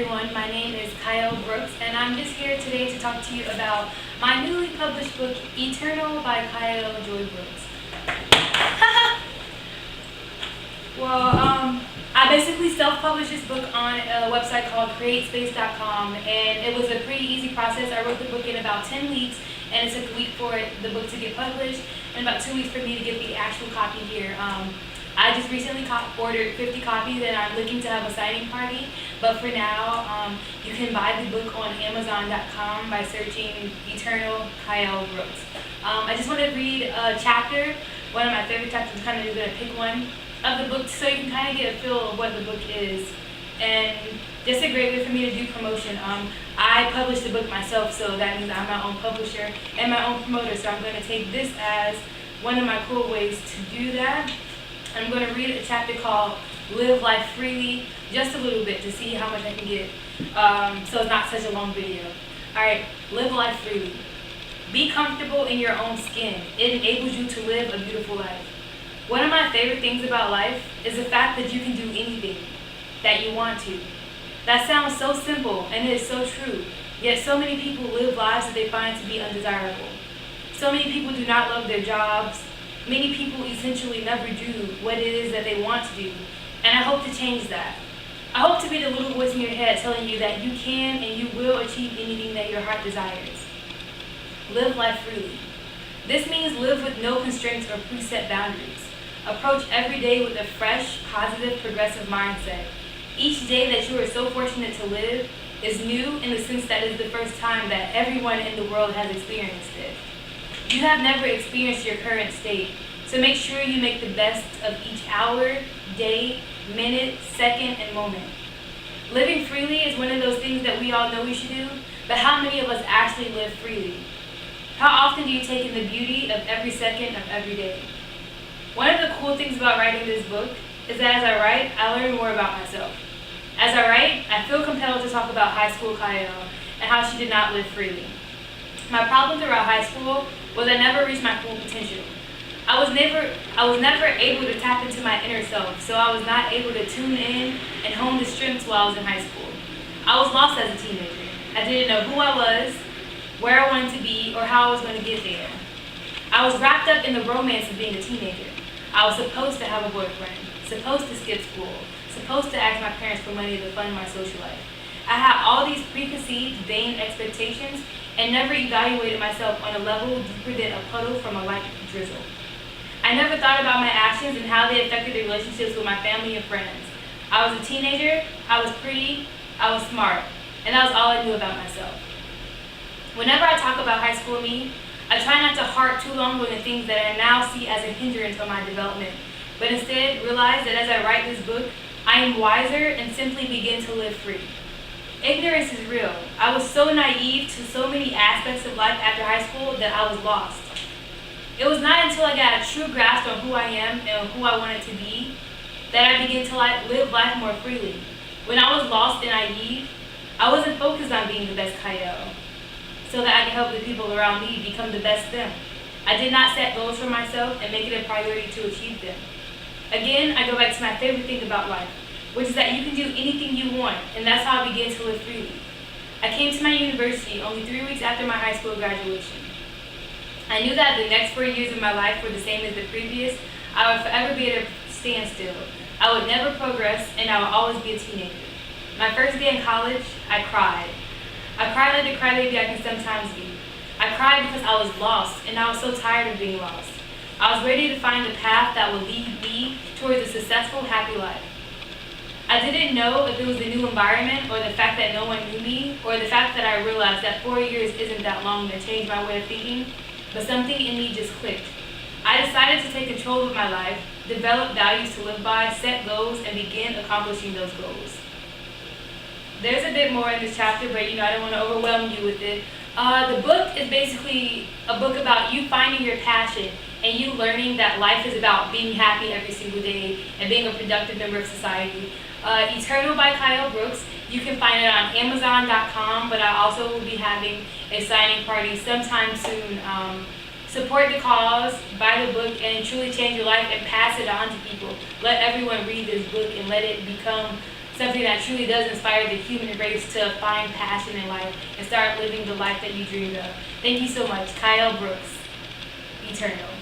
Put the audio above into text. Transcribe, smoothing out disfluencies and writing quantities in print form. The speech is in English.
everyone, my name is Kyel Brooks, and I'm just here today to talk to you about my newly published book, Eternal by Kyel Joy Brooks. I basically self-published this book on a website called createspace.com, and it was a pretty easy process. I wrote the book in about 10 weeks, and it took a week for the book to get published, and about 2 weeks for me to get the actual copy here. I just recently ordered 50 copies, and I'm looking to have a signing party. But for now, you can buy the book on Amazon.com by searching Eternal Kyel Brooks. I just want to read a chapter, one of my favorite chapters. I'm kind of just going to pick one of the book so you can kind of get a feel of what the book is. And just a great way for me to do promotion. I published the book myself, so that means I'm my own publisher and my own promoter. So I'm going to take this as one of my cool ways to do that. I'm going to read a chapter called Live Life Freely, just a little bit to see how much I can get, so it's not such a long video. Alright, live life freely. Be comfortable in your own skin. It enables you to live a beautiful life. One of my favorite things about life is the fact that you can do anything that you want to. That sounds so simple, and it is so true, yet so many people live lives that they find to be undesirable. So many people do not love their jobs. Many people essentially never do what it is that they want to do, and I hope to change that. I hope to be the little voice in your head telling you that you can and you will achieve anything that your heart desires. Live life freely. This means live with no constraints or preset boundaries. Approach every day with a fresh, positive, progressive mindset. Each day that you are so fortunate to live is new in the sense that it is the first time that everyone in the world has experienced it. You have never experienced your current state, so make sure you make the best of each hour, day, minute, second, and moment. Living freely is one of those things that we all know we should do, but how many of us actually live freely? How often do you take in the beauty of every second of every day? One of the cool things about writing this book is that as I write, I learn more about myself. As I write, I feel compelled to talk about high school Kyel and how she did not live freely. My problem throughout high school was I never reached my full potential. I was never able to tap into my inner self, so I was not able to tune in and hone the strengths while I was in high school. I was lost as a teenager. I didn't know who I was, where I wanted to be, or how I was going to get there. I was wrapped up in the romance of being a teenager. I was supposed to have a boyfriend, supposed to skip school, supposed to ask my parents for money to fund my social life. I had all these preconceived, vain expectations and never evaluated myself on a level deeper than a puddle from a light drizzle. I never thought about my actions and how they affected the relationships with my family and friends. I was a teenager, I was pretty, I was smart, and that was all I knew about myself. Whenever I talk about high school me, I try not to harp too long on the things that I now see as a hindrance on my development, but instead realize that as I write this book, I am wiser and simply begin to live free. Ignorance is real. I was so naive to so many aspects of life after high school that I was lost. It was not until I got a true grasp on who I am and who I wanted to be that I began to live life more freely. When I was lost and naive, I wasn't focused on being the best Kyel, so that I could help the people around me become the best them. I did not set goals for myself and make it a priority to achieve them. Again, I go back to my favorite thing about life, which is that you can do anything you want, and that's how I began to live freely. I came to my university only 3 weeks after my high school graduation. I knew that the next 4 years of my life were the same as the previous. I would forever be at a standstill. I would never progress, and I would always be a teenager. My first day in college, I cried. I cried like the crybaby I can sometimes be. I cried because I was lost, and I was so tired of being lost. I was ready to find a path that would lead me towards a successful, happy life. I didn't know if it was the new environment, or the fact that no one knew me, or the fact that I realized that 4 years isn't that long to change my way of thinking, but something in me just clicked. I decided to take control of my life, develop values to live by, set goals, and begin accomplishing those goals. There's a bit more in this chapter, but I don't want to overwhelm you with it. The book is basically a book about you finding your passion and you learning that life is about being happy every single day and being a productive member of society. Eternal by Kyel Brooks. You can find it on Amazon.com, but I also will be having a signing party sometime soon. Support the cause, buy the book, and truly change your life and pass it on to people. Let everyone read this book and let it become something that truly does inspire the human race to find passion in life and start living the life that you dreamed of. Thank you so much, Kyel Brooks, Eternal.